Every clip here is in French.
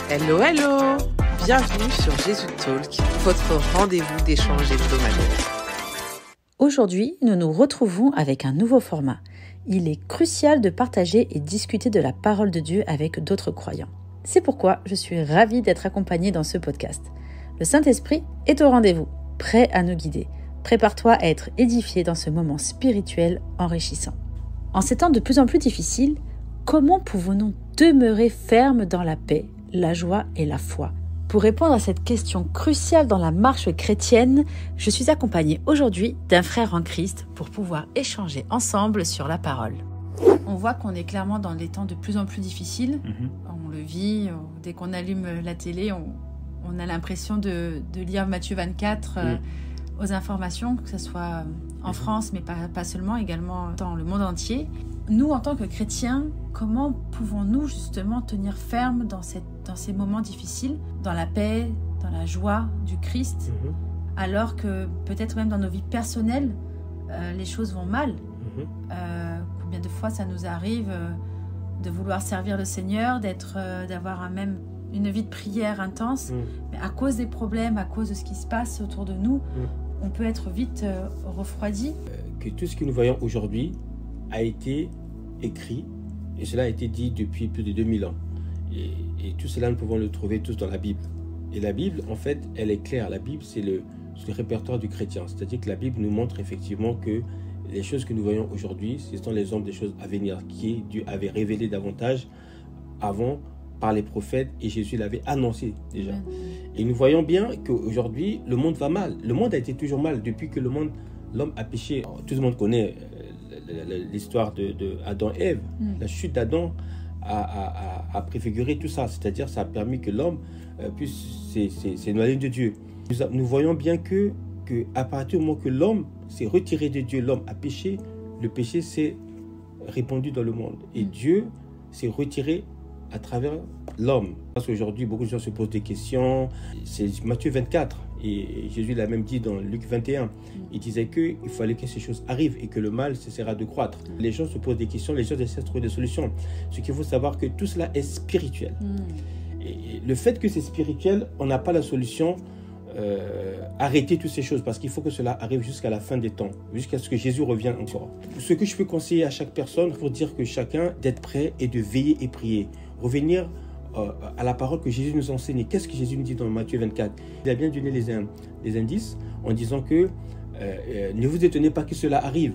Hello, hello! Bienvenue sur Jésus Talk, votre rendez-vous d'échange hebdomadaire. Aujourd'hui, nous nous retrouvons avec un nouveau format. Il est crucial de partager et discuter de la parole de Dieu avec d'autres croyants. C'est pourquoi je suis ravie d'être accompagnée dans ce podcast. Le Saint-Esprit est au rendez-vous, prêt à nous guider. Prépare-toi à être édifié dans ce moment spirituel enrichissant. En ces temps de plus en plus difficiles, comment pouvons-nous demeurer fermes dans la paix, la joie et la foi ? Pour répondre à cette question cruciale dans la marche chrétienne, je suis accompagnée aujourd'hui d'un frère en Christ pour pouvoir échanger ensemble sur la parole. On voit qu'on est clairement dans des temps de plus en plus difficiles. On le vit, dès qu'on allume la télé, on a l'impression de lire Matthieu 24 aux informations, que ce soit en France, mais pas seulement, également dans le monde entier. Nous, en tant que chrétiens, comment pouvons-nous justement tenir ferme dans ces moments difficiles, dans la paix, dans la joie du Christ, alors que peut-être même dans nos vies personnelles, les choses vont mal. Combien de fois ça nous arrive de vouloir servir le Seigneur, d'avoir même une vie de prière intense, mais à cause des problèmes, à cause de ce qui se passe autour de nous, on peut être vite refroidi. Que tout ce que nous voyons aujourd'hui a été écrit, et cela a été dit depuis plus de 2000 ans. Et tout cela, nous pouvons le trouver tous dans la Bible. Et la Bible, en fait, elle est claire. La Bible, c'est le répertoire du chrétien. C'est-à-dire que la Bible nous montre effectivement que les choses que nous voyons aujourd'hui, ce sont les ombres des choses à venir, qui Dieu avait révélé davantage avant par les prophètes, et Jésus l'avait annoncé déjà. Et nous voyons bien qu'aujourd'hui, le monde va mal. Le monde a été toujours mal depuis que l'homme a péché. Tout le monde connaît l'histoire de Adam et Ève. La chute d'Adam a préfiguré tout ça. C'est-à-dire, ça a permis que l'homme puisse s'éloigner de Dieu. Nous voyons bien que à partir du moment que l'homme s'est retiré de Dieu, l'homme a péché, le péché s'est répandu dans le monde. Et Dieu s'est retiré à travers l'homme. Parce qu'aujourd'hui, beaucoup de gens se posent des questions. C'est Matthieu 24. Et Jésus l'a même dit dans Luc 21. Il disait qu'il fallait que ces choses arrivent et que le mal cessera de croître. Les gens se posent des questions, les gens essaient de trouver des solutions. Ce qu'il faut savoir, que tout cela est spirituel. Et le fait que c'est spirituel, on n'a pas la solution. Arrêter toutes ces choses, parce qu'il faut que cela arrive jusqu'à la fin des temps, jusqu'à ce que Jésus revienne encore. Ce que je peux conseiller à chaque personne, pour dire que chacun d'être prêt et de veiller et prier. Revenir à la parole que Jésus nous enseigne. Qu'est-ce que Jésus nous dit dans Matthieu 24? Il a bien donné les indices en disant que ne vous étonnez pas que cela arrive.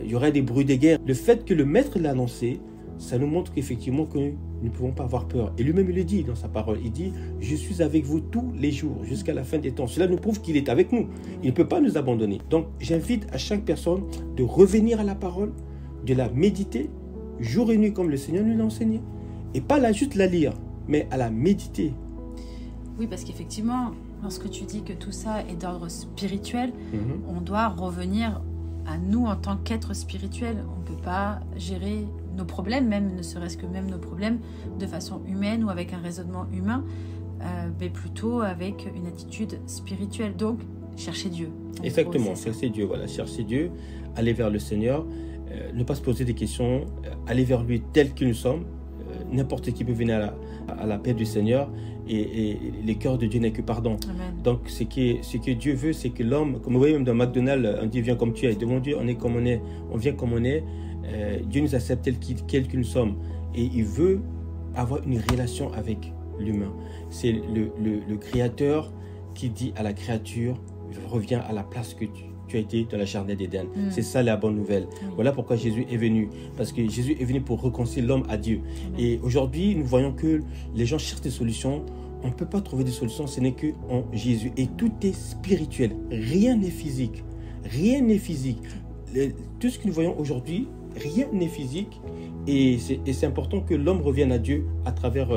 Il y aura des bruits de guerre. Le fait que le maître l'a annoncé, ça nous montre qu'effectivement que nous ne pouvons pas avoir peur. Et lui-même, il le dit dans sa parole. Il dit, je suis avec vous tous les jours, jusqu'à la fin des temps. Cela nous prouve qu'il est avec nous. Il ne peut pas nous abandonner. Donc, j'invite à chaque personne de revenir à la parole, de la méditer, jour et nuit, comme le Seigneur nous l'a enseigné. Et pas juste la lire, mais à la méditer. Oui, parce qu'effectivement, lorsque tu dis que tout ça est d'ordre spirituel, on doit revenir à nous en tant qu'êtres spirituels. On ne peut pas gérer nos problèmes, même ne serait-ce que même nos problèmes, de façon humaine ou avec un raisonnement humain, mais plutôt avec une attitude spirituelle. Donc, chercher Dieu. Exactement, chercher Dieu, voilà, chercher Dieu, aller vers le Seigneur, ne pas se poser des questions, aller vers lui tel que nous sommes. N'importe qui peut venir à la paix du Seigneur, et le cœur de Dieu n'est que pardon. Amen. Donc ce que Dieu veut, c'est que l'homme, comme vous voyez même dans McDonald's, on dit viens comme tu es. Devant Dieu, on est comme on est, on vient comme on est. Dieu nous accepte tel que nous sommes, et il veut avoir une relation avec l'humain. C'est le Créateur qui dit à la créature, reviens à la place que tu as été dans la jardin d'Éden. C'est ça la bonne nouvelle. Voilà pourquoi Jésus est venu. Parce que Jésus est venu pour réconcilier l'homme à Dieu. Et aujourd'hui, nous voyons que les gens cherchent des solutions. On ne peut pas trouver des solutions, ce n'est qu'en Jésus. Et tout est spirituel. Rien n'est physique. Rien n'est physique. Tout ce que nous voyons aujourd'hui, rien n'est physique. Et c'est important que l'homme revienne à Dieu à travers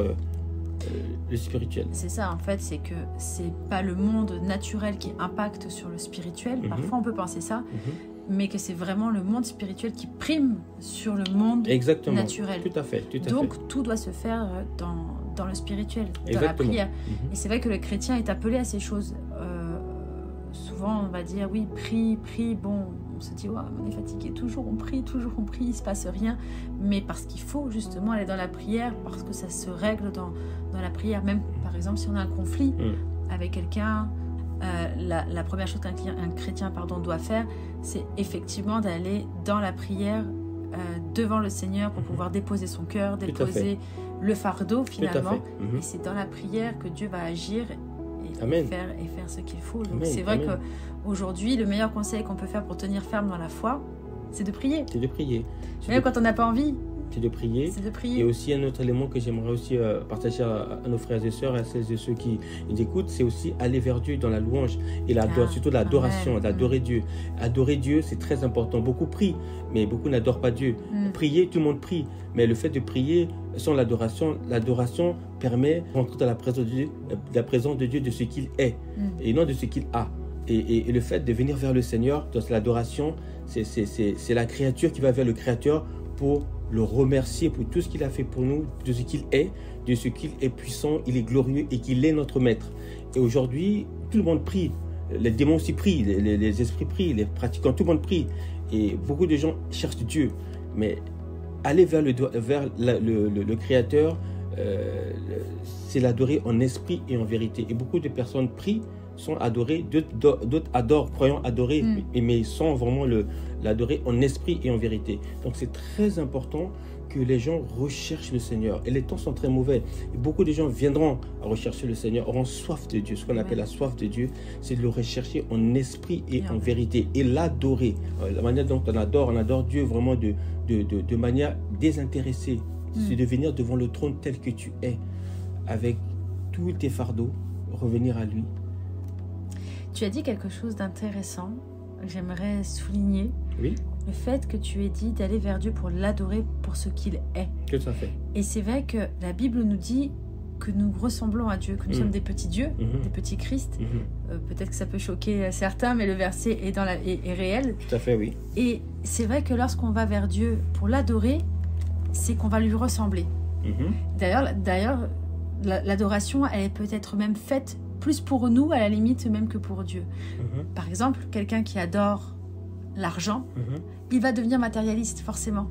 le spirituel. C'est ça, en fait, c'est que c'est pas le monde naturel qui impacte sur le spirituel. Parfois, on peut penser ça, mais que c'est vraiment le monde spirituel qui prime sur le monde naturel. Tout à fait. Donc, tout doit se faire dans le spirituel, dans la prière. Et c'est vrai que le chrétien est appelé à ces choses. Souvent, on va dire, oui, prie. Bon, on se dit, on est fatigué, toujours on prie, il ne se passe rien. Mais parce qu'il faut justement aller dans la prière, parce que ça se règle dans la prière. Même par exemple, si on a un conflit avec quelqu'un, la première chose qu'un chrétien doit faire, c'est effectivement d'aller dans la prière devant le Seigneur pour pouvoir déposer son cœur, déposer le fardeau finalement. Et c'est dans la prière que Dieu va agir et faire ce qu'il faut. Donc c'est vrai qu'aujourd'hui, le meilleur conseil qu'on peut faire pour tenir ferme dans la foi, c'est de prier. C'est de prier. Même quand on n'a pas envie. C'est de prier. Et aussi un autre élément que j'aimerais aussi partager à nos frères et sœurs, à celles et ceux qui nous écoutent, c'est aussi aller vers Dieu dans la louange et surtout l'adoration, d'adorer Dieu. Adorer Dieu, c'est très important. Beaucoup prient, mais beaucoup n'adorent pas Dieu. Prier, tout le monde prie, mais le fait de prier sans l'adoration permet de rentrer dans la présence de Dieu, de ce qu'il est et non de ce qu'il a. Et le fait de venir vers le Seigneur dans l'adoration, c'est la créature qui va vers le Créateur pour le remercier pour tout ce qu'il a fait pour nous, de ce qu'il est, de ce qu'il est puissant, il est glorieux et qu'il est notre maître. Et aujourd'hui, tout le monde prie. Les démons aussi prient, les esprits prient, les pratiquants, tout le monde prie. Et beaucoup de gens cherchent Dieu. Mais aller vers le Créateur, c'est l'adorer en esprit et en vérité. Et beaucoup de personnes prient, sont adorés, d'autres adorent, croyant adorer, mais sans vraiment l'adorer en esprit et en vérité. Donc c'est très important que les gens recherchent le Seigneur. Et les temps sont très mauvais. Et beaucoup de gens viendront à rechercher le Seigneur, auront soif de Dieu. Ce qu'on appelle la soif de Dieu, c'est de le rechercher en esprit et en vérité. Et l'adorer. La manière dont on adore Dieu vraiment de manière désintéressée. C'est de venir devant le trône tel que tu es, avec tous tes fardeaux, revenir à lui. Tu as dit quelque chose d'intéressant que j'aimerais souligner. Oui. Le fait que tu aies dit d'aller vers Dieu pour l'adorer pour ce qu'il est. Que ça fait. Et c'est vrai que la Bible nous dit que nous ressemblons à Dieu, que nous sommes des petits dieux, des petits Christ. Peut-être que ça peut choquer certains, mais le verset est réel. Tout à fait, oui. Et c'est vrai que lorsqu'on va vers Dieu pour l'adorer, c'est qu'on va lui ressembler. D'ailleurs, l'adoration, elle est peut-être même faite plus pour nous, à la limite, même que pour Dieu. Par exemple, quelqu'un qui adore l'argent, il va devenir matérialiste, forcément.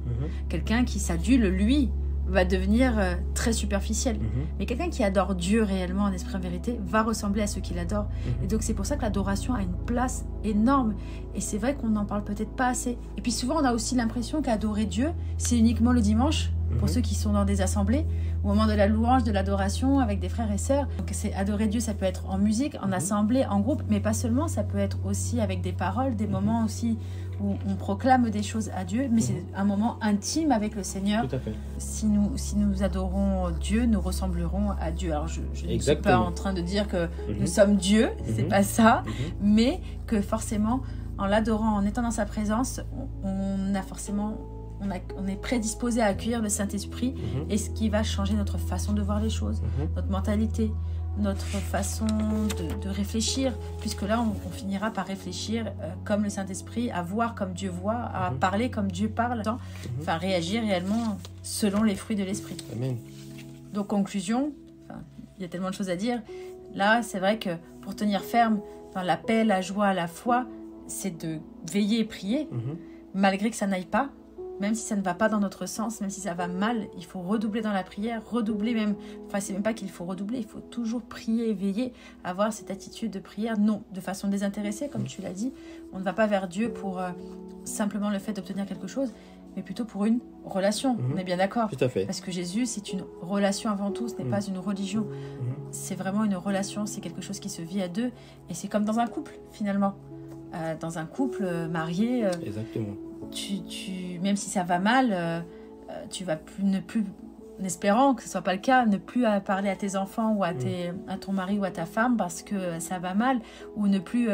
Quelqu'un qui s'adule, lui, va devenir très superficiel. Mais quelqu'un qui adore Dieu réellement, en esprit en vérité, va ressembler à ce qu'il adore. Et donc, c'est pour ça que l'adoration a une place énorme. Et c'est vrai qu'on n'en parle peut-être pas assez. Et puis, souvent, on a aussi l'impression qu'adorer Dieu, c'est uniquement le dimanche, pour ceux qui sont dans des assemblées, au moment de la louange, de l'adoration, avec des frères et sœurs. Donc, c'est adorer Dieu, ça peut être en musique, en assemblée, en groupe, mais pas seulement, ça peut être aussi avec des paroles, des moments aussi où on proclame des choses à Dieu, mais c'est un moment intime avec le Seigneur. Tout à fait. Si nous adorons Dieu, nous ressemblerons à Dieu. Alors, je ne suis pas en train de dire que nous sommes Dieu, c'est pas ça, mais que forcément, en l'adorant, en étant dans sa présence, on est prédisposé à accueillir le Saint-Esprit et ce qui va changer notre façon de voir les choses, notre mentalité, notre façon de réfléchir, puisque là, on finira par réfléchir comme le Saint-Esprit, à voir comme Dieu voit, à parler comme Dieu parle, enfin réagir réellement selon les fruits de l'Esprit. Amen. Donc, conclusion, il y a tellement de choses à dire. Là, c'est vrai que pour tenir ferme dans la paix, la joie, la foi, c'est de veiller et prier, malgré que ça n'aille pas. Même si ça ne va pas dans notre sens, même si ça va mal, il faut redoubler dans la prière, redoubler même. Enfin, c'est même pas qu'il faut redoubler, il faut toujours prier et veiller, avoir cette attitude de prière, non, de façon désintéressée, comme tu l'as dit. On ne va pas vers Dieu pour simplement le fait d'obtenir quelque chose, mais plutôt pour une relation. On est bien d'accord. Tout à fait. Parce que Jésus, c'est une relation avant tout, ce n'est pas une religion. C'est vraiment une relation, c'est quelque chose qui se vit à deux, et c'est comme dans un couple, finalement. Dans un couple marié. Exactement. Même si ça va mal, tu vas ne plus, en espérant que ce ne soit pas le cas, ne plus parler à tes enfants ou à ton mari ou à ta femme parce que ça va mal, ou ne plus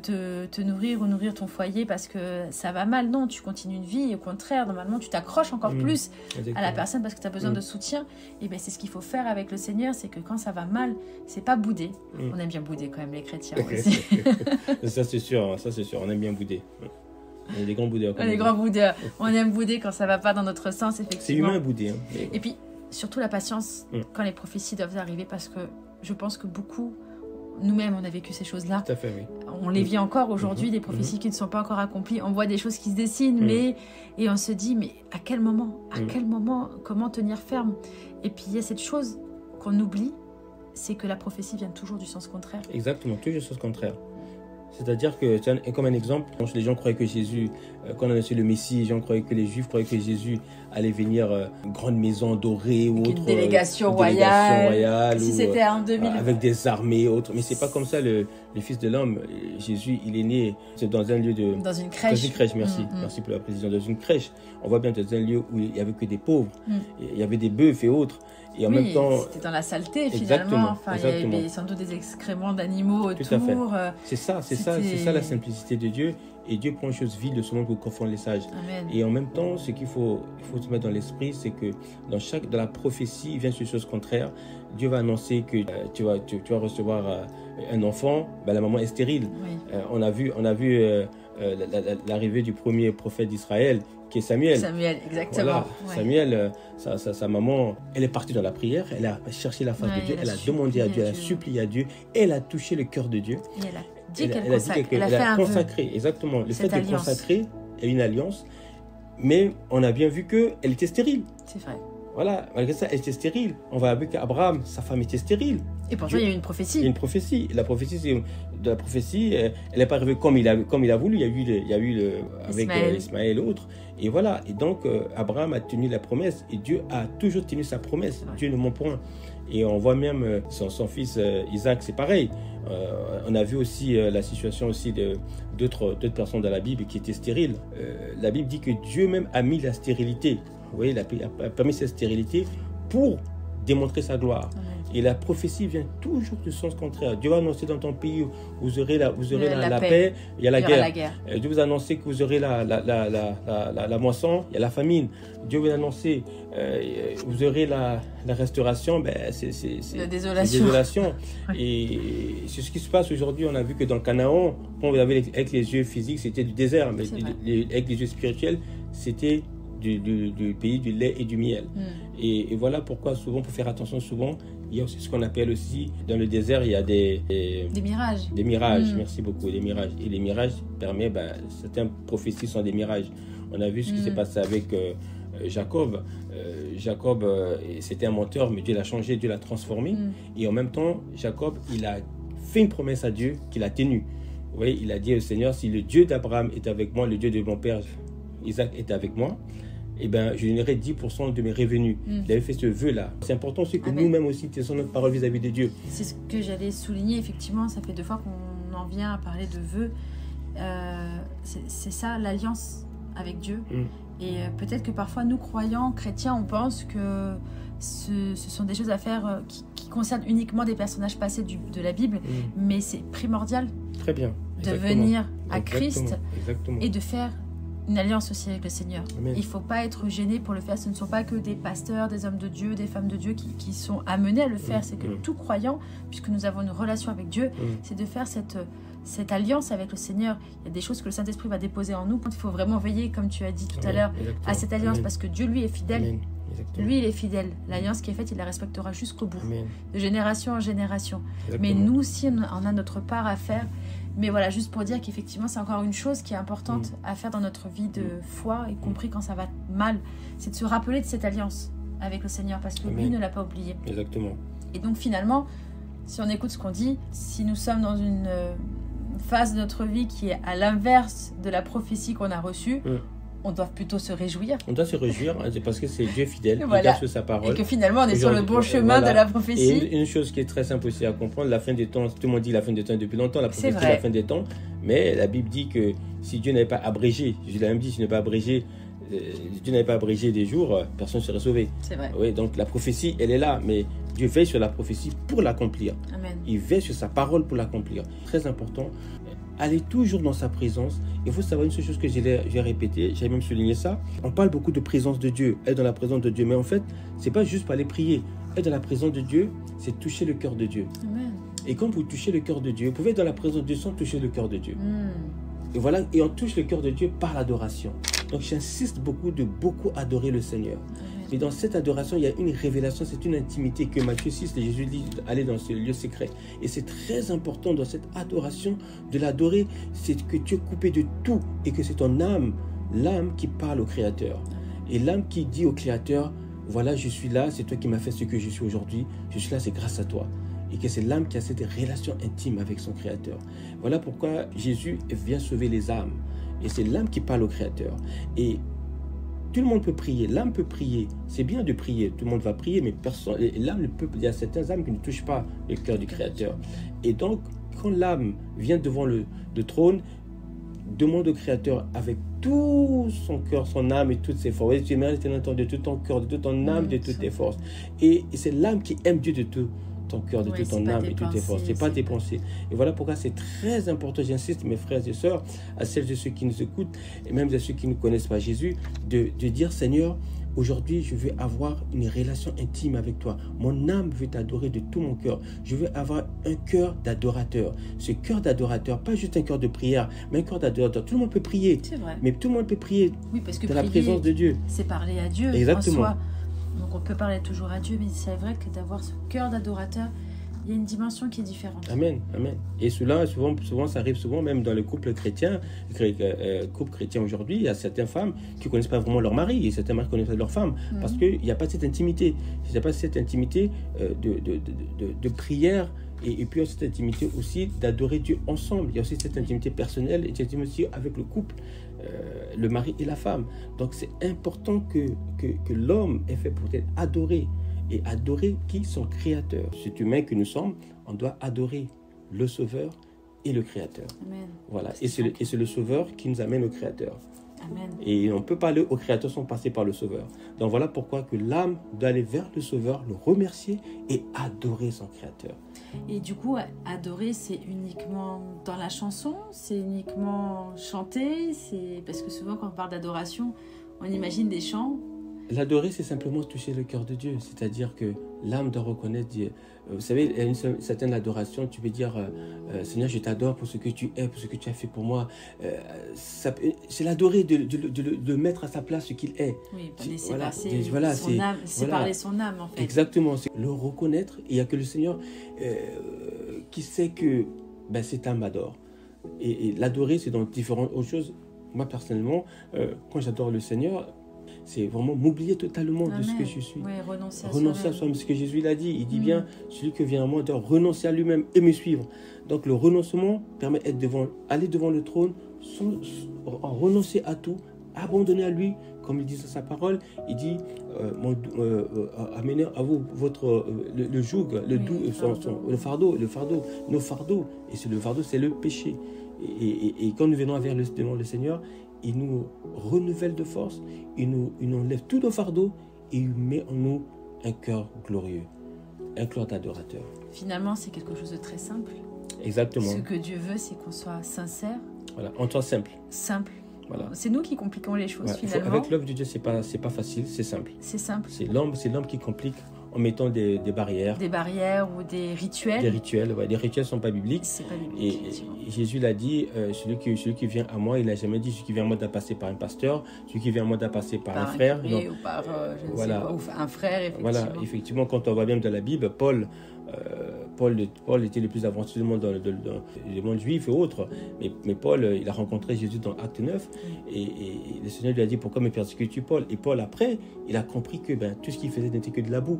te nourrir ou nourrir ton foyer parce que ça va mal. Non, tu continues une vie et au contraire, normalement, tu t'accroches encore plus à la personne parce que tu as besoin de soutien. Et bien, c'est ce qu'il faut faire avec le Seigneur, c'est que quand ça va mal, c'est pas bouder. On aime bien bouder quand même, les chrétiens aussi. Ça, c'est sûr, on aime bien bouder. On est des grands boudeurs. On est des grands boudeurs. On aime bouder quand ça va pas dans notre sens, effectivement. C'est humain bouder. Et puis, surtout la patience quand les prophéties doivent arriver, parce que je pense que beaucoup nous-mêmes, on a vécu ces choses-là. Tout à fait, oui. On les vit encore aujourd'hui, des prophéties qui ne sont pas encore accomplies. On voit des choses qui se dessinent, et on se dit, mais à quel moment, comment tenir ferme? Et puis il y a cette chose qu'on oublie, c'est que la prophétie vient toujours du sens contraire. Exactement, toujours du sens contraire. C'est-à-dire que, comme un exemple, les gens croyaient que Jésus, quand on annonçait le Messie, les gens croyaient que les Juifs croyaient que Jésus allait venir une grande maison dorée ou autre. Une délégation royale. Si c'était en 2000. Avec des armées, autres. Mais c'est pas comme ça, le Fils de l'homme. Jésus, il est né dans un lieu de... Dans une crèche. Dans une crèche, merci. Merci pour la précision. Dans une crèche. On voit bien dans un lieu où il n'y avait que des pauvres. Il y avait des bœufs et autres. Et en même temps, c'était dans la saleté finalement. Enfin, il y avait sans doute des excréments d'animaux autour. Tout à fait. C'est ça la simplicité de Dieu. Et Dieu prend une chose vile de ce monde pour confondre les sages. Amen. Et en même temps, ce qu'il faut se mettre dans l'esprit, c'est que dans la prophétie, il vient sur une chose contraire. Dieu va annoncer que tu vas recevoir un enfant. Ben, la maman est stérile. Oui. On a vu l'arrivée du premier prophète d'Israël, qui est Samuel. Samuel, exactement. Voilà. Ouais. Samuel, sa maman, elle est partie dans la prière, elle a cherché la face de Dieu, elle a demandé à Dieu, elle a supplié à Dieu, elle a touché le cœur de Dieu. Et elle a dit qu'elle a consacré. Exactement. Le fait de alliance. consacrer est une alliance, mais on a bien vu qu'elle était stérile. C'est vrai. Voilà, malgré ça, elle était stérile. On va voir qu'Abraham, sa femme était stérile. Et pourtant, il y a eu une prophétie. Il y a une prophétie. La prophétie, elle n'est pas arrivée comme il a voulu. Il y a eu avec Ismaël et autres. Et voilà. Et donc, Abraham a tenu la promesse. Et Dieu a toujours tenu sa promesse. Dieu ne ment point. Et on voit même son fils Isaac, c'est pareil. On a vu aussi la situation aussi d'autres personnes dans la Bible qui étaient stériles. La Bible dit que Dieu même a mis la stérilité. Vous voyez, il a permis cette stérilité pour démontrer sa gloire. Amen. Et la prophétie vient toujours du sens contraire. Dieu va annoncer dans ton pays où vous aurez la paix, il y a la guerre. Dieu vous annonce que vous aurez la moisson, il y a la famine. Dieu vous annoncer vous aurez la restauration, c'est la désolation. Et c'est ce qui se passe aujourd'hui. On a vu que dans Canaan, quand vous avez avec les yeux physiques, c'était du désert, mais avec les yeux spirituels, c'était du pays du lait et du miel. Et voilà pourquoi souvent, pour faire attention, souvent il y a aussi ce qu'on appelle aussi dans le désert, il y a des mirages. Des mirages, merci beaucoup, des mirages. Et les mirages permettent, certaines prophéties sont des mirages. On a vu ce qui s'est passé avec Jacob. Jacob, c'était un menteur, mais Dieu l'a changé, Dieu l'a transformé. Et en même temps, Jacob, il a fait une promesse à Dieu qu'il a tenue. Vous voyez, il a dit au Seigneur, si le Dieu d'Abraham est avec moi, le Dieu de mon père Isaac est avec moi, eh ben, je donnerai 10% de mes revenus. Il avait fait ce vœu-là. C'est important aussi que nous-mêmes aussi tenons notre parole vis-à-vis de Dieu. C'est ce que j'allais souligner, effectivement, ça fait 2 fois qu'on en vient à parler de vœux. C'est ça, l'alliance avec Dieu. Et peut-être que parfois, nous, croyants, chrétiens, on pense que ce sont des choses à faire qui concernent uniquement des personnages passés de la Bible, mais c'est primordial. Très bien. De venir à Christ et de faire une alliance aussi avec le Seigneur. Amen. Il ne faut pas être gêné pour le faire. Ce ne sont pas que des pasteurs, des hommes de Dieu, des femmes de Dieu qui sont amenés à le faire. C'est que tout croyant, puisque nous avons une relation avec Dieu, c'est de faire cette alliance avec le Seigneur. Il y a des choses que le Saint-Esprit va déposer en nous. Il faut vraiment veiller, comme tu as dit tout à l'heure, à cette alliance, parce que Dieu, lui, est fidèle. Lui, il est fidèle. L'alliance qui est faite, il la respectera jusqu'au bout, de génération en génération. Mais nous aussi, on a notre part à faire. Mais voilà, juste pour dire qu'effectivement, c'est encore une chose qui est importante à faire dans notre vie de foi, y compris quand ça va mal, c'est de se rappeler de cette alliance avec le Seigneur, parce que lui ne l'a pas oublié. Exactement. Et donc finalement, si on écoute ce qu'on dit, si nous sommes dans une phase de notre vie qui est à l'inverse de la prophétie qu'on a reçue, on doit plutôt se réjouir. On doit se réjouir, parce que c'est Dieu fidèle, il garde sur sa parole. Et que finalement, on est sur le bon chemin de la prophétie. Et une chose qui est très simple aussi à comprendre, la fin des temps, tout le monde dit la fin des temps depuis longtemps, la prophétie c'est la fin des temps, mais la Bible dit que si Dieu n'avait pas abrégé, je l'ai même dit, s'il n'avait pas abrégé, Dieu n'avait pas abrégé des jours, personne ne serait sauvé. C'est vrai. Oui, donc la prophétie, elle est là, mais Dieu veille sur la prophétie pour l'accomplir. Amen. Il veille sur sa parole pour l'accomplir. Très important. Allez toujours dans sa présence. Il faut savoir une seule chose que j'ai répété, j'ai même souligné ça. On parle beaucoup de présence de Dieu, être dans la présence de Dieu. Mais en fait, c'est pas juste pour aller prier. Être dans la présence de Dieu, c'est toucher le cœur de Dieu. Amen. Et quand vous touchez le cœur de Dieu, vous pouvez être dans la présence de Dieu sans toucher le cœur de Dieu. Et voilà, et on touche le cœur de Dieu par l'adoration. Donc j'insiste beaucoup adorer le Seigneur. Mais dans cette adoration, il y a une révélation, c'est une intimité que Matthieu 6, Jésus dit, aller dans ce lieu secret. Et c'est très important dans cette adoration de l'adorer, c'est que tu es coupé de tout et que c'est ton âme, l'âme qui parle au Créateur. Et l'âme qui dit au Créateur, voilà, je suis là, c'est toi qui m'as fait ce que je suis aujourd'hui, je suis là, c'est grâce à toi. Et que c'est l'âme qui a cette relation intime avec son Créateur. Voilà pourquoi Jésus vient sauver les âmes. Et c'est l'âme qui parle au Créateur. Et tout le monde peut prier, l'âme peut prier. C'est bien de prier, tout le monde va prier, mais personne, l'âme ne peut, il y a certaines âmes qui ne touchent pas le cœur du Créateur. Et donc, quand l'âme vient devant le trône, demande au Créateur avec tout son cœur, son âme et toutes ses forces. Tu aimerais de tout ton cœur, de toute ton âme, de toutes tes forces. Et c'est l'âme qui aime Dieu de tout ton cœur, de toute ton âme et toutes tes forces. C'est pas tes pensées. Et voilà pourquoi c'est très important, j'insiste, mes frères et sœurs, à celles et ceux qui nous écoutent, et même à ceux qui ne connaissent pas Jésus, de dire, Seigneur, aujourd'hui, je veux avoir une relation intime avec toi. Mon âme veut t'adorer de tout mon cœur. Je veux avoir un cœur d'adorateur. Ce cœur d'adorateur, pas juste un cœur de prière, mais un cœur d'adorateur. Tout le monde peut prier. C'est vrai. Mais tout le monde peut prier parce que dans la présence de Dieu. C'est parler à Dieu. Exactement. En soi. Donc on peut parler toujours à Dieu, mais c'est vrai que d'avoir ce cœur d'adorateur, il y a une dimension qui est différente. Amen, amen. Et cela, souvent, ça arrive souvent même dans les couples chrétiens. Couples chrétiens aujourd'hui, il y a certaines femmes qui ne connaissent pas vraiment leur mari et certains maris connaissent pas leur femme parce qu'il n'y a pas cette intimité. Il n'y a pas cette intimité de prière et puis cette intimité aussi d'adorer Dieu ensemble. Il y a aussi cette intimité personnelle et cette intimité aussi avec le couple, le mari et la femme. Donc c'est important que l'homme est fait pour être adoré. Et adorer qui? Son Créateur. Cet humain que nous sommes, on doit adorer le Sauveur et le Créateur. Amen. Voilà. Et c'est le Sauveur qui nous amène au Créateur. Amen. Et on peut parler au Créateur sans passer par le Sauveur. Donc voilà pourquoi que l'âme doit aller vers le Sauveur, le remercier et adorer son Créateur. Et du coup, adorer, c'est uniquement dans la chanson? C'est uniquement chanter? Parce que souvent, quand on parle d'adoration, on imagine des chants. L'adorer, c'est simplement toucher le cœur de Dieu. C'est-à-dire que l'âme doit reconnaître Dieu. Vous savez, il y a une certaine adoration. Tu peux dire, Seigneur, je t'adore pour ce que tu es, pour ce que tu as fait pour moi. C'est l'adorer, de mettre à sa place ce qu'il est. Oui, laisser voilà, passer voilà, son âme, c'est parler son âme, en fait. Exactement, c'est le reconnaître. Il n'y a que le Seigneur qui sait que cette âme m'adore. Et l'adorer, c'est dans différentes autres choses. Moi, personnellement, quand j'adore le Seigneur, c'est vraiment m'oublier totalement de ce que je suis. Oui, renoncer à soi-même. Ce que Jésus l'a dit. Il dit bien, celui qui vient à moi doit renoncer à lui-même et me suivre. Donc le renoncement permet aller devant le trône, renoncer à tout, abandonner à lui, comme il dit dans sa parole. Il dit, amenez à vous le joug, le fardeau, nos fardeaux. Et le fardeau, c'est le péché. Et quand nous venons devant le Seigneur, il nous renouvelle de force, il nous enlève tous nos fardeaux et il met en nous un cœur glorieux, un cœur d'adorateur. Finalement, c'est quelque chose de très simple. Exactement. Ce que Dieu veut, c'est qu'on soit sincère. Voilà, on soit simple. Simple. Voilà. C'est nous qui compliquons les choses, finalement. Avec l'œuvre de Dieu, c'est pas facile, c'est simple. C'est simple. C'est l'homme qui complique en mettant des barrières. Des barrières ou des rituels. Des rituels, les rituels ne sont pas bibliques. C'est pas biblique. Et Jésus l'a dit, celui qui vient à moi, il n'a jamais dit celui qui vient à moi doit passer par un pasteur, celui qui vient à moi doit passer par un frère. Curé, ou par un frère, effectivement. Voilà, effectivement, quand on voit bien dans la Bible, Paul était le plus avancé du monde dans le monde juif et autres. Mais Paul, il a rencontré Jésus dans Acte 9 et le Seigneur lui a dit, pourquoi me persécutes-tu, Paul? Et Paul, après, il a compris que tout ce qu'il faisait n'était que de la boue.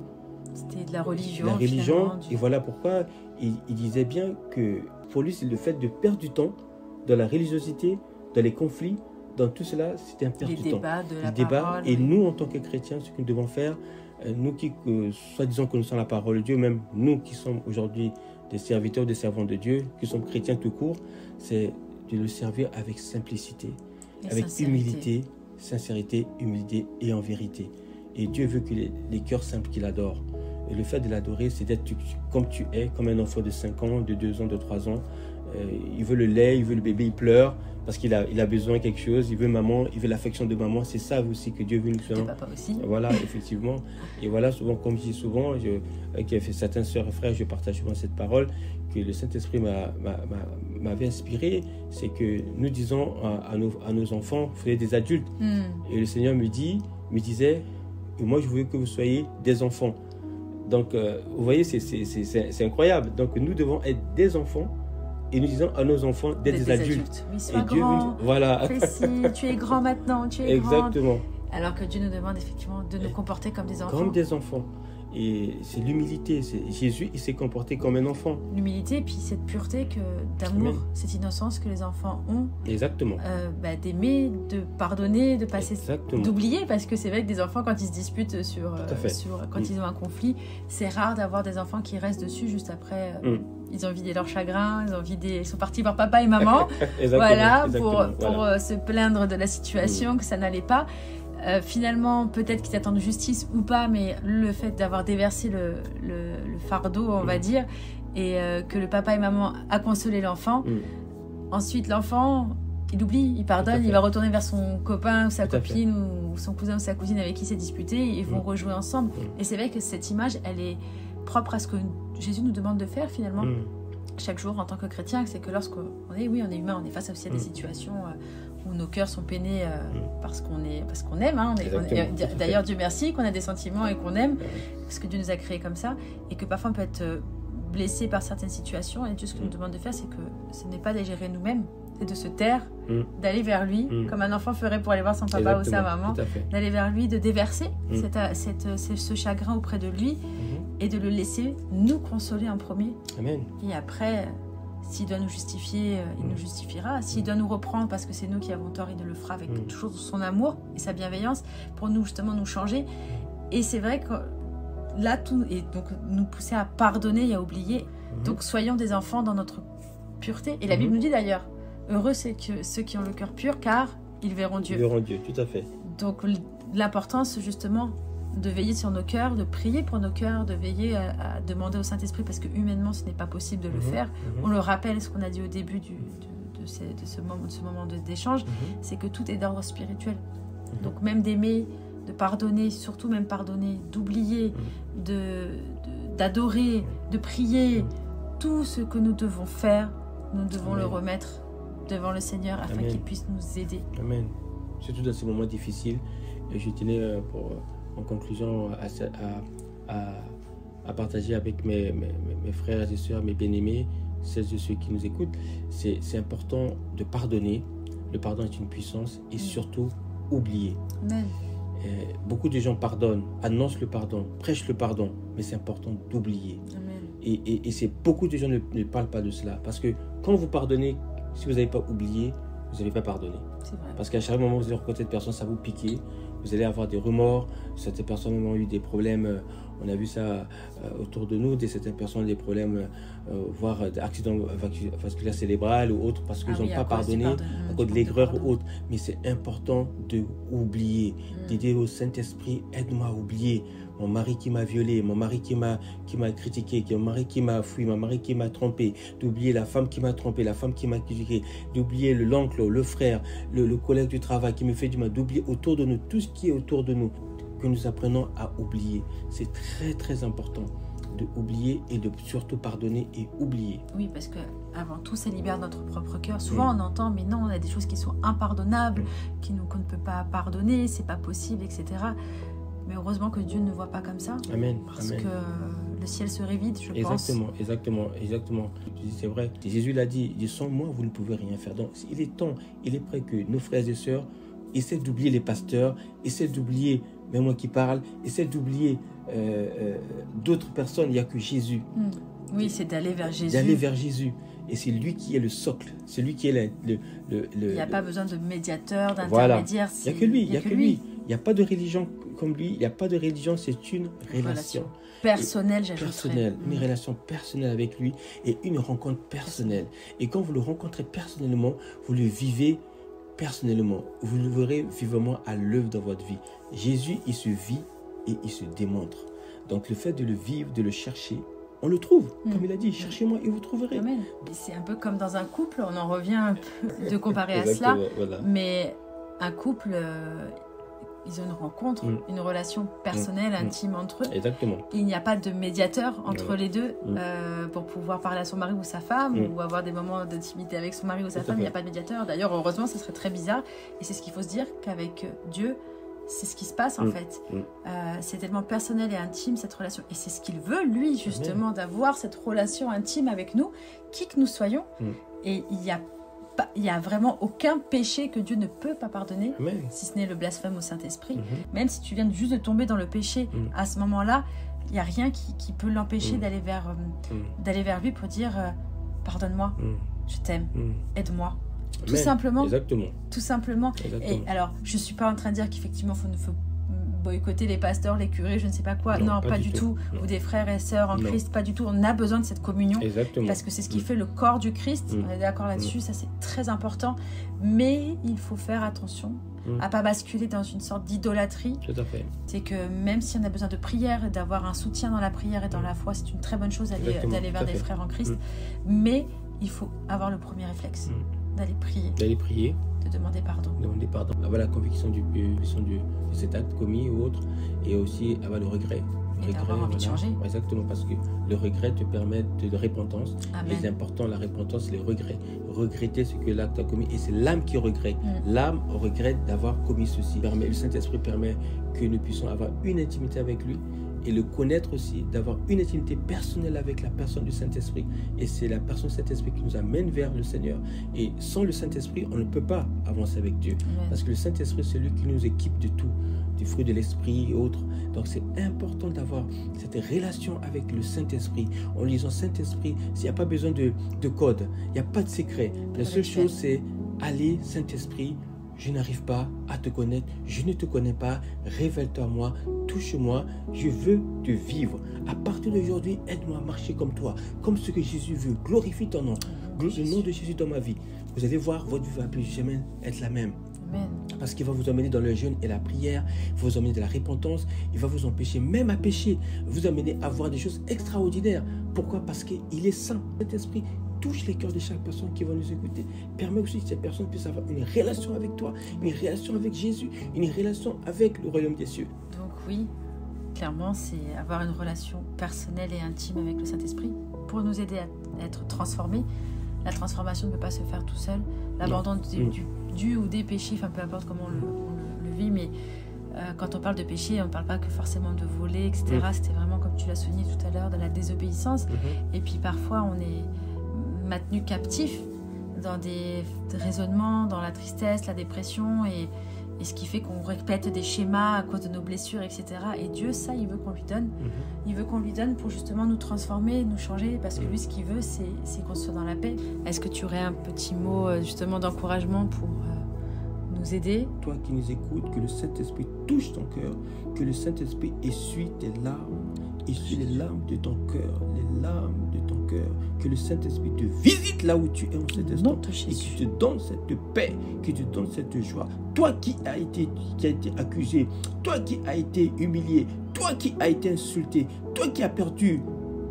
C'était de la religion. La religion, et voilà pourquoi il disait bien que pour lui, c'est le fait de perdre du temps dans la religiosité, dans les conflits, dans tout cela, c'était un perte du temps. Les débats. Et nous, en tant que chrétiens, ce que nous devons faire, nous qui, soi-disant, connaissons la parole de Dieu, même nous qui sommes aujourd'hui des serviteurs, des servants de Dieu, qui sommes chrétiens tout court, c'est de le servir avec simplicité, avec humilité, sincérité, humilité et en vérité. Et Dieu veut que les cœurs simples qu'il adore. Et le fait de l'adorer, c'est d'être comme tu es, comme un enfant de 5 ans, de 2 ans, de 3 ans. Il veut le lait, il veut le bébé, il pleure parce qu'il a besoin de quelque chose. Il veut maman, il veut l'affection de maman. C'est ça aussi que Dieu veut nous faire. De papa aussi. Voilà, effectivement. Et voilà, souvent, comme je dis souvent, avec certaines sœurs et frères, je partage souvent cette parole que le Saint-Esprit m'avait inspiré. C'est que nous disons à nos enfants, vous êtes des adultes. Et le Seigneur me disait, Et moi, je veux que vous soyez des enfants. Donc, vous voyez, c'est incroyable. Donc, nous devons être des enfants et nous disons à nos enfants d'être des adultes. Oui, sois et Dieu grand, nous dit, voilà. fais ci, tu es grand maintenant, tu es Exactement. grande. Alors que Dieu nous demande effectivement de nous comporter comme des enfants. Comme des enfants. Et c'est l'humilité. Jésus, il s'est comporté comme un enfant. L'humilité, et puis cette pureté d'amour, Amen. cette innocence que les enfants ont. Exactement. D'aimer, de pardonner, de passer, Exactement. d'oublier, parce que c'est vrai que des enfants, quand ils se disputent quand ils ont un conflit, c'est rare d'avoir des enfants qui restent dessus juste après. Ils ont vidé leur chagrin, ils sont partis voir papa et maman, voilà, pour se plaindre de la situation, que ça n'allait pas. Finalement, peut-être qu'ils attendent justice ou pas, mais le fait d'avoir déversé le fardeau, on va dire, et que le papa et maman a consolé l'enfant. Ensuite, l'enfant, il oublie, il pardonne, il va retourner vers son copain ou sa copine ou son cousin ou sa cousine avec qui il s'est disputé, et ils vont rejouer ensemble. Et c'est vrai que cette image, elle est propre à ce que Jésus nous demande de faire finalement. Chaque jour en tant que chrétien, c'est que lorsqu'on est humain, on est face aussi à des situations où nos cœurs sont peinés parce qu'on aime. Hein, d'ailleurs, Dieu merci qu'on a des sentiments et qu'on aime, parce que Dieu nous a créés comme ça, et que parfois on peut être blessé par certaines situations. Et Dieu, ce qu'il nous demande de faire, c'est que ce n'est pas de les gérer nous-mêmes, c'est de se taire, d'aller vers lui, comme un enfant ferait pour aller voir son papa ou sa maman, d'aller vers lui, de déverser ce chagrin auprès de lui, et de le laisser nous consoler en premier. Amen. Et après, s'il doit nous justifier, il nous justifiera. S'il doit nous reprendre parce que c'est nous qui avons tort, il le fera avec toujours son amour et sa bienveillance pour nous, justement, nous changer. Et c'est vrai que là, tout, et donc nous pousser à pardonner et à oublier. Donc soyons des enfants dans notre pureté. Et la Bible nous dit d'ailleurs, heureux c'est que ceux qui ont le cœur pur, car ils verront Dieu. Ils verront Dieu, tout à fait. Donc l'importance, justement, de veiller sur nos cœurs, de prier pour nos cœurs, de veiller à demander au Saint-Esprit, parce que humainement ce n'est pas possible de le faire. On le rappelle, ce qu'on a dit au début de ce moment d'échange, c'est que tout est d'ordre spirituel. Donc même d'aimer, de pardonner, surtout même pardonner, d'oublier, d'adorer, de prier, tout ce que nous devons faire, nous devons le remettre devant le Seigneur afin qu'il puisse nous aider. Amen. Surtout dans ces moments difficiles. Et je tenais en conclusion à partager avec mes frères et sœurs, mes bien-aimés, celles et ceux qui nous écoutent. C'est important de pardonner. Le pardon est une puissance, et surtout oublier. Amen. Beaucoup de gens pardonnent, annoncent le pardon, prêchent le pardon, mais c'est important d'oublier. Et beaucoup de gens ne parlent pas de cela, parce que quand vous pardonnez, si vous n'avez pas oublié, vous n'allez pas pardonner. C'est vrai. Parce qu'à chaque moment où vous allez rencontrer cette personne, ça vous piquer. Vous allez avoir des remords. Certaines personnes ont eu des problèmes. On a vu ça autour de nous. Certaines personnes ont des problèmes, voire d'accidents vasculaires cérébrales ou autres, parce qu'ils n'ont pas pardonné à cause de l'aigreur ou autre. Mais c'est important de oublier, d'aider au Saint-Esprit. Aide-moi à oublier. Mon mari qui m'a violé, mon mari qui m'a critiqué, mon mari qui m'a fui, mon mari qui m'a trompé, d'oublier la femme qui m'a trompé, la femme qui m'a critiqué, d'oublier l'oncle, le frère, le collègue du travail qui me fait du mal, d'oublier autour de nous, tout ce qui est autour de nous, que nous apprenons à oublier. C'est très très important de oublier et de surtout pardonner et oublier. Oui, parce que avant tout, ça libère notre propre cœur. Souvent, on entend, mais non, on a des choses qui sont impardonnables, qu'on ne peut pas pardonner, c'est pas possible, etc. Mais heureusement que Dieu ne voit pas comme ça. Amen. Parce que le ciel serait vide, je pense. Exactement. C'est vrai. Jésus l'a dit, sans moi, vous ne pouvez rien faire. Donc, il est temps, il est prêt que nos frères et sœurs essaient d'oublier les pasteurs, essaient d'oublier, même moi qui parle, essaient d'oublier d'autres personnes. Il n'y a que Jésus. Oui, c'est d'aller vers Jésus. D'aller vers Jésus. Et c'est lui qui est le socle. C'est lui qui est le il n'y a pas besoin de médiateur, d'intermédiaire. Voilà. Il n'y a que lui. Il n'y a pas de religion comme lui. Il n'y a pas de religion, c'est une relation. Personnelle, j'ajouterais. Une relation personnelle avec lui et une rencontre personnelle. Et quand vous le rencontrez personnellement, vous le vivez personnellement. Vous le verrez vivement à l'œuvre dans votre vie. Jésus, il se vit et il se démontre. Donc le fait de le vivre, de le chercher, on le trouve, comme il a dit, cherchez-moi et vous trouverez. Amen. Et c'est un peu comme dans un couple, on en revient un peu de comparer à cela, mais un couple, ils ont une rencontre, une relation personnelle, intime entre eux. Exactement. Il n'y a pas de médiateur entre les deux pour pouvoir parler à son mari ou sa femme ou avoir des moments d'intimité avec son mari ou sa femme. Il n'y a pas de médiateur. D'ailleurs, heureusement, ce serait très bizarre. Et c'est ce qu'il faut se dire, qu'avec Dieu, c'est ce qui se passe en fait. C'est tellement personnel et intime cette relation. Et c'est ce qu'il veut, lui, justement, d'avoir cette relation intime avec nous, qui que nous soyons. Et il y a vraiment aucun péché que Dieu ne peut pas pardonner, si ce n'est le blasphème au Saint-Esprit. Même si tu viens juste de tomber dans le péché, à ce moment-là, il n'y a rien qui peut l'empêcher d'aller vers lui pour dire pardonne-moi, je t'aime, aide-moi. Tout simplement. Exactement. Tout simplement. Et alors, je ne suis pas en train de dire qu'effectivement, il faut boycotter les pasteurs, les curés, je ne sais pas quoi. Non, pas du tout. Ou des frères et sœurs en Christ, pas du tout. On a besoin de cette communion. Exactement. Parce que c'est ce qui fait le corps du Christ. On est d'accord là-dessus, ça c'est très important. Mais il faut faire attention à ne pas basculer dans une sorte d'idolâtrie. Tout à fait. C'est que même si on a besoin de prière et d'avoir un soutien dans la prière et dans la foi, c'est une très bonne chose d'aller vers des frères en Christ. Mais il faut avoir le premier réflexe. D'aller prier, de demander pardon. Avoir la conviction de cet acte commis ou autre, et aussi avoir le regret. Et d'avoir envie de changer. Exactement, parce que le regret te permet de repentance. Et c'est important, la repentance, c'est le regret. Regretter ce que l'acte a commis, et c'est l'âme qui regrette. L'âme regrette d'avoir commis ceci. Le Saint-Esprit permet que nous puissions avoir une intimité avec lui, et le connaître aussi, d'avoir une intimité personnelle avec la personne du Saint-Esprit. Et c'est la personne du Saint-Esprit qui nous amène vers le Seigneur. Et sans le Saint-Esprit, on ne peut pas avancer avec Dieu. Parce que le Saint-Esprit, c'est lui qui nous équipe de tout, du fruit de l'Esprit et autres. Donc c'est important d'avoir cette relation avec le Saint-Esprit. En lisant Saint-Esprit, il n'y a pas besoin de code, il n'y a pas de secret. La seule chose, c'est aller, Saint-Esprit, je n'arrive pas à te connaître, je ne te connais pas, révèle-toi à moi, touche-moi, je veux te vivre. À partir d'aujourd'hui, aide-moi à marcher comme toi, comme ce que Jésus veut. Glorifie ton nom, le nom de Jésus dans ma vie. Vous allez voir, votre vie va plus jamais être la même. Parce qu'il va vous emmener dans le jeûne et la prière, il va vous emmener dans la repentance, il va vous empêcher même à pécher, vous amener à voir des choses extraordinaires. Pourquoi? Parce qu'il est saint. Cet esprit touche les cœurs de chaque personne qui va nous écouter. Permet aussi que cette personne puisse avoir une relation avec toi, une relation avec Jésus, une relation avec le royaume des cieux. Donc oui, clairement, c'est avoir une relation personnelle et intime avec le Saint-Esprit pour nous aider à être transformés. La transformation ne peut pas se faire tout seul. L'abandon du ou des péchés, enfin peu importe comment on le vit, mais quand on parle de péché, on ne parle pas que forcément de voler, etc. C'était vraiment, comme tu l'as souligné tout à l'heure, de la désobéissance. Et puis parfois, on est maintenu captif dans des raisonnements, dans la tristesse, la dépression, et ce qui fait qu'on répète des schémas à cause de nos blessures, etc. Et Dieu, ça, il veut qu'on lui donne. Il veut qu'on lui donne pour justement nous transformer, nous changer, parce que lui, ce qu'il veut, c'est qu'on soit dans la paix. Est-ce que tu aurais un petit mot justement d'encouragement pour nous aider? Toi qui nous écoutes, que le Saint-Esprit touche ton cœur, que le Saint-Esprit essuie tes larmes, essuie les larmes de ton cœur, les larmes de ton cœur, que le Saint-Esprit te visite là où tu es en cet instant, et qui te donne cette paix, qui te donne cette joie. Toi qui as été accusé, toi qui as été humilié, toi qui as été insulté, toi qui as perdu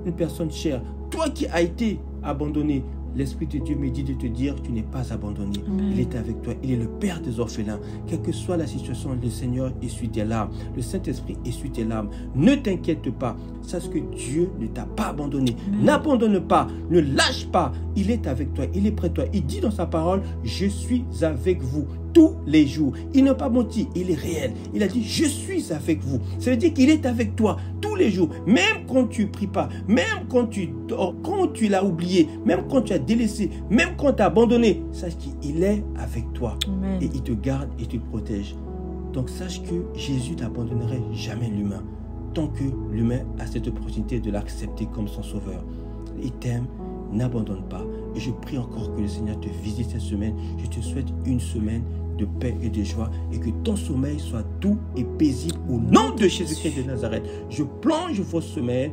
une personne chère, toi qui as été abandonné, l'Esprit de Dieu me dit de te dire que tu n'es pas abandonné. Il est avec toi. Il est le Père des orphelins. Quelle que soit la situation, le Seigneur essuie tes larmes. Le Saint-Esprit essuie tes larmes. Ne t'inquiète pas. Sache que Dieu ne t'a pas abandonné. N'abandonne pas. Ne lâche pas. Il est avec toi. Il est près de toi. Il dit dans sa parole, je suis avec vous tous les jours. Il n'a pas menti. Il est réel. Il a dit, je suis avec vous. Ça veut dire qu'il est avec toi tous les jours. Même quand tu ne pries pas. Même quand tu dors. Quand tu l'as oublié. Même quand tu as délaissé. Même quand tu as abandonné. Sache qu'il est avec toi. Et il te garde et te protège. Donc sache que Jésus n'abandonnerait jamais l'humain. Tant que l'humain a cette opportunité de l'accepter comme son sauveur. Il t'aime. N'abandonne pas. Et je prie encore que le Seigneur te visite cette semaine. Je te souhaite une semaine de paix et de joie, et que ton sommeil soit doux et paisible au nom de Jésus-Christ de Nazareth. Je plonge votre semaine,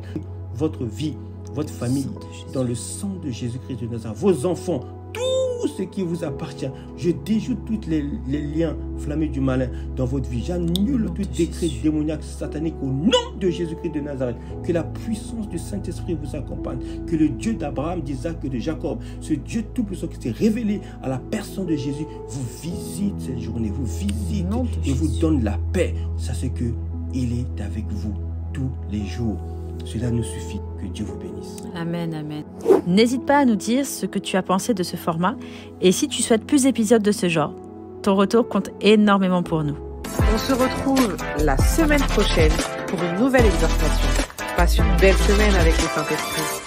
votre vie, votre famille dans le sang de Jésus-Christ de Nazareth. Vos enfants, tout ce qui vous appartient. Je déjoue tous les liens flammés du malin dans votre vie. J'annule tout décret démoniaque satanique au nom de Jésus-Christ de Nazareth. Que la puissance du Saint-Esprit vous accompagne. Que le Dieu d'Abraham, d'Isaac et de Jacob, ce Dieu tout-puissant qui s'est révélé à la personne de Jésus, vous visite cette journée, vous visite et vous donne la paix. Sachez que il est avec vous tous les jours. Cela nous suffit. Que Dieu vous bénisse. Amen, amen. N'hésite pas à nous dire ce que tu as pensé de ce format, et si tu souhaites plus d'épisodes de ce genre, ton retour compte énormément pour nous. On se retrouve la semaine prochaine pour une nouvelle exhortation. Passe une belle semaine avec le Saint-Esprit.